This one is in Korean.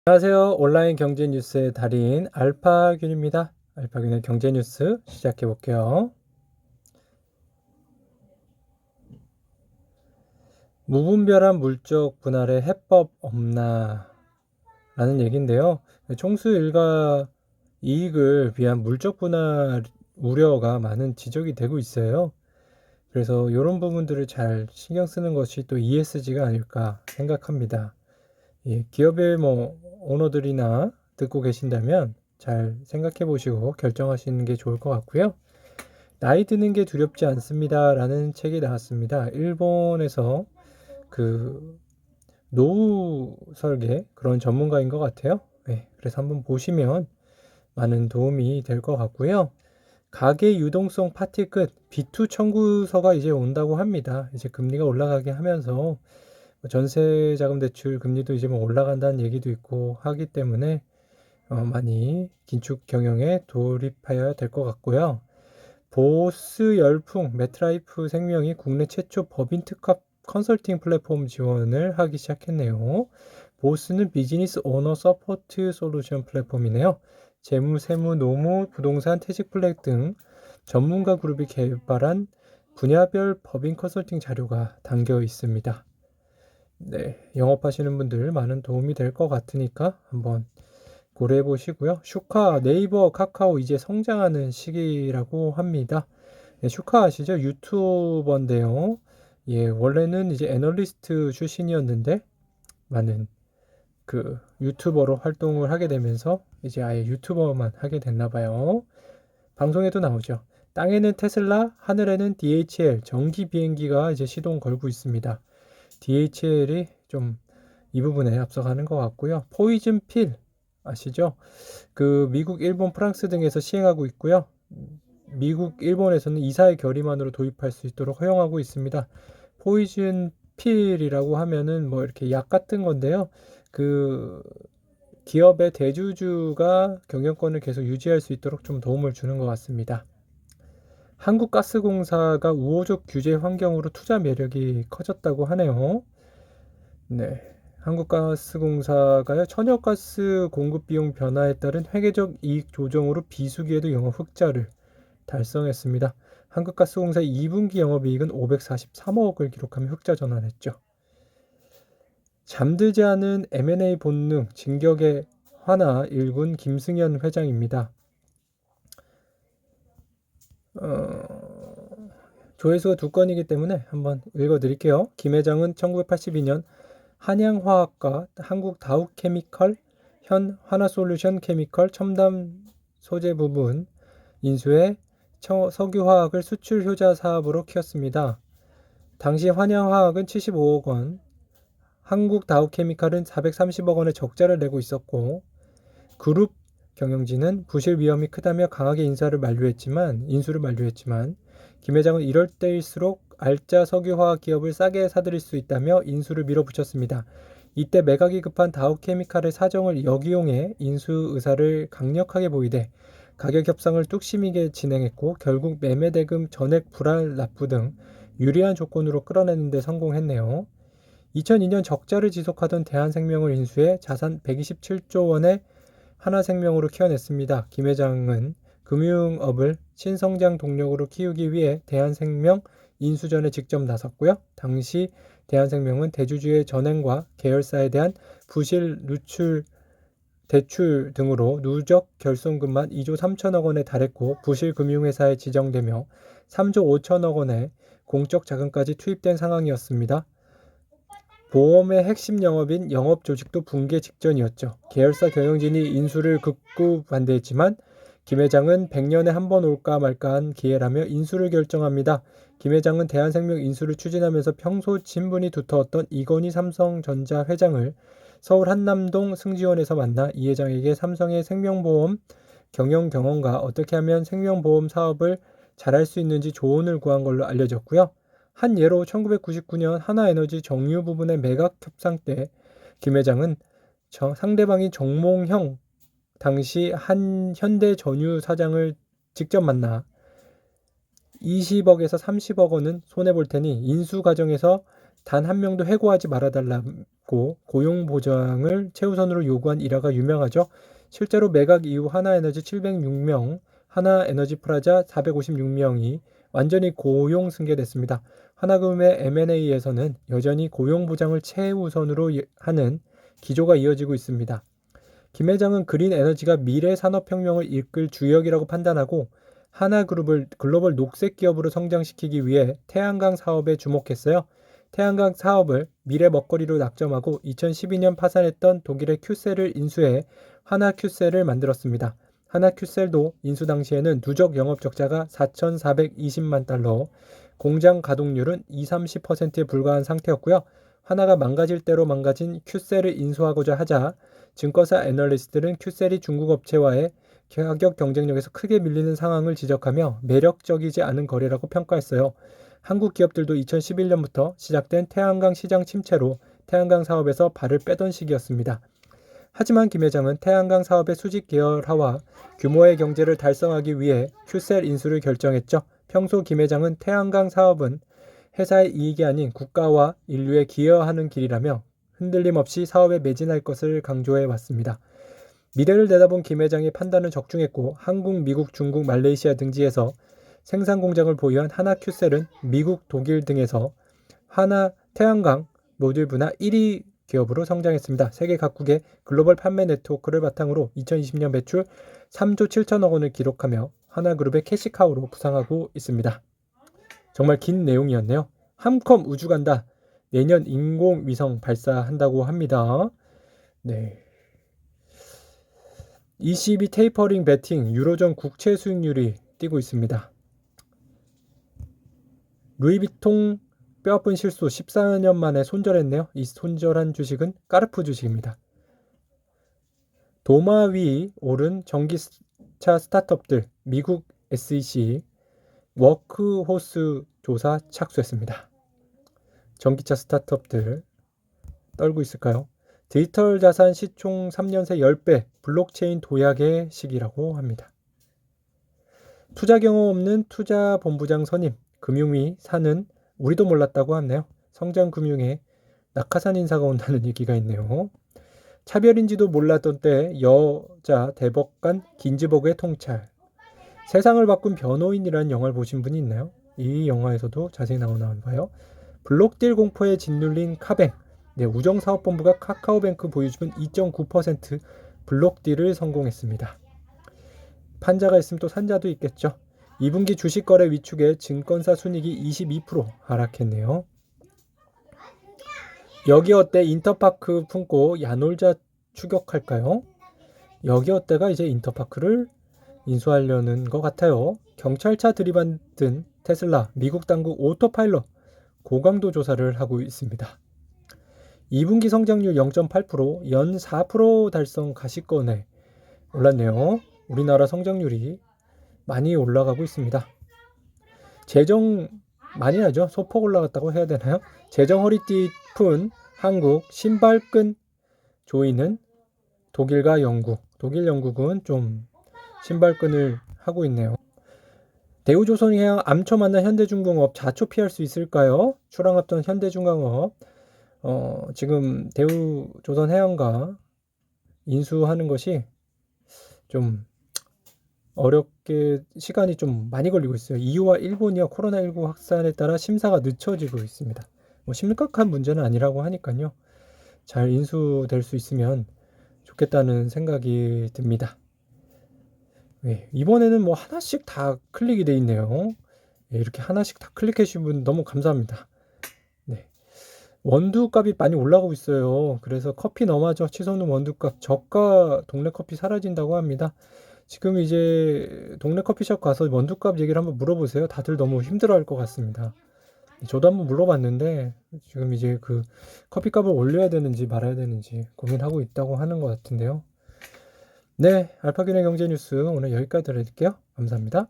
안녕하세요. 온라인 경제 뉴스의 달인 알파균입니다. 알파균의 경제 뉴스 시작해 볼게요. 무분별한 물적 분할의 해법 없나? 라는 얘기인데요. 총수 일가 이익을 위한 물적 분할 우려가 많은 지적이 되고 있어요. 그래서 이런 부분들을 잘 신경 쓰는 것이 또 ESG가 아닐까 생각합니다. 기업의 오너들이나 듣고 계신다면 잘 생각해 보시고 결정하시는 게 좋을 것 같고요. 나이 드는 게 두렵지 않습니다. 라는 책이 나왔습니다. 일본에서 그 노후 설계 그런 전문가인 것 같아요. 네, 그래서 한번 보시면 많은 도움이 될 것 같고요. 가계 유동성 파티 끝 B2 청구서가 이제 온다고 합니다. 이제 금리가 올라가게 하면서 전세 자금 대출 금리도 이제 올라간다는 얘기도 있고 하기 때문에 많이 긴축 경영에 돌입해야 될 것 같고요. 보스 열풍 매트라이프 생명이 국내 최초 법인 특화 컨설팅 플랫폼 지원을 하기 시작했네요. 보스는 비즈니스 오너 서포트 솔루션 플랫폼이네요. 재무, 세무, 노무, 부동산, 퇴직 플랫 등 전문가 그룹이 개발한 분야별 법인 컨설팅 자료가 담겨 있습니다. 네, 영업하시는 분들 많은 도움이 될 것 같으니까 한번 고려해 보시고요. 슈카, 네이버, 카카오 이제 성장하는 시기라고 합니다. 슈카 아시죠? 유튜버인데요. 원래는 이제 애널리스트 출신이었는데 많은 유튜버로 활동을 하게 되면서 이제 아예 유튜버만 하게 됐나 봐요. 방송에도 나오죠. 땅에는 테슬라, 하늘에는 DHL 전기 비행기가 이제 시동 걸고 있습니다. DHL이 좀 이 부분에 앞서가는 것 같고요. 포이즌 필 아시죠? 미국, 일본, 프랑스 등에서 시행하고 있고요. 미국, 일본에서는 이사의 결의만으로 도입할 수 있도록 허용하고 있습니다. 포이즌 필이라고 하면은 이렇게 약 같은 건데요. 기업의 대주주가 경영권을 계속 유지할 수 있도록 좀 도움을 주는 것 같습니다. 한국가스공사가 우호적 규제 환경으로 투자 매력이 커졌다고 하네요. 네. 한국가스공사가요, 천연가스 공급 비용 변화에 따른 회계적 이익 조정으로 비수기에도 영업 흑자를 달성했습니다. 한국가스공사 2분기 영업이익은 543억을 기록하며 흑자 전환했죠. 잠들지 않은 M&A 본능, 진격의 화나 일군 김승현 회장입니다. 조회수가 2건이기 때문에 한번 읽어드릴게요. 김 회장은 1982년 한양화학과 한국 다우케미컬, 현 하나솔루션 케미컬 첨단 소재 부분 인수해 석유화학을 수출 효자 사업으로 키웠습니다. 당시 한양화학은 75억 원, 한국 다우케미칼은 430억 원의 적자를 내고 있었고 그룹 경영진은 부실 위험이 크다며 강하게 인수를 만류했지만 김 회장은 이럴 때일수록 알짜 석유화학 기업을 싸게 사들일 수 있다며 인수를 밀어붙였습니다. 이때 매각이 급한 다우케미칼의 사정을 역이용해 인수 의사를 강력하게 보이되 가격 협상을 뚝심이게 진행했고 결국 매매 대금 전액 불알 납부 등 유리한 조건으로 끌어내는 데 성공했네요. 2002년 적자를 지속하던 대한생명을 인수해 자산 127조 원의 하나생명으로 키워냈습니다. 김 회장은 금융업을 신성장 동력으로 키우기 위해 대한생명 인수전에 직접 나섰고요. 당시 대한생명은 대주주의 전횡과 계열사에 대한 부실 누출 대출 등으로 누적 결손금만 2조 3천억 원에 달했고 부실 금융회사에 지정되며 3조 5천억 원의 공적 자금까지 투입된 상황이었습니다. 보험의 핵심 영업인 영업조직도 붕괴 직전이었죠. 계열사 경영진이 인수를 극구 반대했지만 김 회장은 100년에 한 번 올까 말까한 기회라며 인수를 결정합니다. 김 회장은 대한생명 인수를 추진하면서 평소 친분이 두터웠던 이건희 삼성전자 회장을 서울 한남동 승지원에서 만나 이 회장에게 삼성의 생명보험 경영 경험과 어떻게 하면 생명보험 사업을 잘할 수 있는지 조언을 구한 걸로 알려졌고요. 한 예로 1999년 하나에너지 정유 부분의 매각 협상 때 김 회장은 상대방인 정몽형 당시 한 현대전유 사장을 직접 만나 20억에서 30억 원은 손해볼 테니 인수 과정에서 단 한 명도 해고하지 말아달라고 고용보장을 최우선으로 요구한 일화가 유명하죠. 실제로 매각 이후 하나에너지 706명, 하나에너지프라자 456명이 완전히 고용 승계됐습니다. 하나금의 M&A에서는 여전히 고용보장을 최우선으로 하는 기조가 이어지고 있습니다. 김 회장은 그린 에너지가 미래 산업혁명을 이끌 주역이라고 판단하고 하나그룹을 글로벌 녹색 기업으로 성장시키기 위해 태양광 사업에 주목했어요. 태양광 사업을 미래 먹거리로 낙점하고 2012년 파산했던 독일의 큐셀을 인수해 하나큐셀을 만들었습니다. 하나큐셀도 인수 당시에는 누적 영업 적자가 4,420만 달러, 공장 가동률은 20-30%에 불과한 상태였고요. 하나가 망가질 대로 망가진 큐셀을 인수하고자 하자 증권사 애널리스트들은 큐셀이 중국 업체와의 가격 경쟁력에서 크게 밀리는 상황을 지적하며 매력적이지 않은 거래라고 평가했어요. 한국 기업들도 2011년부터 시작된 태양광 시장 침체로 태양광 사업에서 발을 빼던 시기였습니다. 하지만 김 회장은 태양광 사업의 수직 계열화와 규모의 경제를 달성하기 위해 큐셀 인수를 결정했죠. 평소 김 회장은 태양광 사업은 회사의 이익이 아닌 국가와 인류에 기여하는 길이라며 흔들림 없이 사업에 매진할 것을 강조해 왔습니다. 미래를 내다본 김 회장의 판단은 적중했고 한국, 미국, 중국, 말레이시아 등지에서 생산 공장을 보유한 하나큐셀은 미국, 독일 등에서 하나 태양광 모듈 분야 1위 기업으로 성장했습니다. 세계 각국의 글로벌 판매 네트워크를 바탕으로 2020년 매출 3조 7천억 원을 기록하며 하나그룹의 캐시카우로 부상하고 있습니다. 정말 긴 내용이었네요. 함컴 우주 간다. 내년 인공위성 발사한다고 합니다. 네. ECB 테이퍼링 베팅 유로존 국채 수익률이 뛰고 있습니다. 루이비통 뼈아픈 실수 14년 만에 손절했네요. 이 손절한 주식은 까르푸 주식입니다. 도마 위 오른 전기차 스타트업들 미국 SEC 워크호스 조사 착수했습니다. 전기차 스타트업들 떨고 있을까요? 디지털 자산 시총 3년 새 10배 블록체인 도약의 시기라고 합니다. 투자 경험 없는 투자본부장 선임 금융위 사는 우리도 몰랐다고 하네요. 성장금융에 낙하산 인사가 온다는 얘기가 있네요. 차별인지도 몰랐던 때 여자 대법관 긴즈버그의 통찰. 세상을 바꾼 변호인이라는 영화를 보신 분이 있나요? 이 영화에서도 자세히 나오나 봐요. 블록딜 공포에 짓눌린 카뱅. 네, 우정사업본부가 카카오뱅크 보유주분 2.9% 블록딜을 성공했습니다. 판자가 있으면 또 산자도 있겠죠. 2분기 주식거래 위축에 증권사 순이익이 22% 하락했네요. 여기 어때 인터파크 품고 야놀자 추격할까요? 여기 어때가 이제 인터파크를 인수하려는 것 같아요. 경찰차 들이받은 테슬라, 미국 당국 오토파일럿 고강도 조사를 하고 있습니다. 2분기 성장률 0.8%, 연 4% 달성 가시권에 올랐네요. 우리나라 성장률이 많이 올라가고 있습니다. 재정 많이 하죠. 소폭 올라갔다고 해야 되나요? 재정 허리띠 푼 한국 신발끈 조이는 독일과 영국. 독일 영국은 좀 신발끈을 하고 있네요. 대우조선해양 암초 만난 현대중공업 자초 피할 수 있을까요? 출항했던 현대중공업 지금 대우조선해양과 인수하는 것이 좀 어렵게 시간이 좀 많이 걸리고 있어요. EU와 일본이요 코로나19 확산에 따라 심사가 늦춰지고 있습니다. 뭐 심각한 문제는 아니라고 하니까요. 잘 인수될 수 있으면 좋겠다는 생각이 듭니다. 네, 이번에는 뭐 하나씩 다 클릭이 돼 있네요. 네, 이렇게 하나씩 다 클릭해 주신 분 너무 감사합니다. 네. 원두값이 많이 올라가고 있어요. 그래서 커피 너무하죠. 치솟는 원두값 저가 동네 커피 사라진다고 합니다. 지금 이제 동네 커피숍 가서 원두값 얘기를 한번 물어보세요. 다들 너무 힘들어할 것 같습니다. 저도 한번 물어봤는데 지금 이제 그 커피값을 올려야 되는지 말아야 되는지 고민하고 있다고 하는 것 같은데요. 네, 알파균의 경제뉴스 오늘 여기까지 드릴게요. 감사합니다.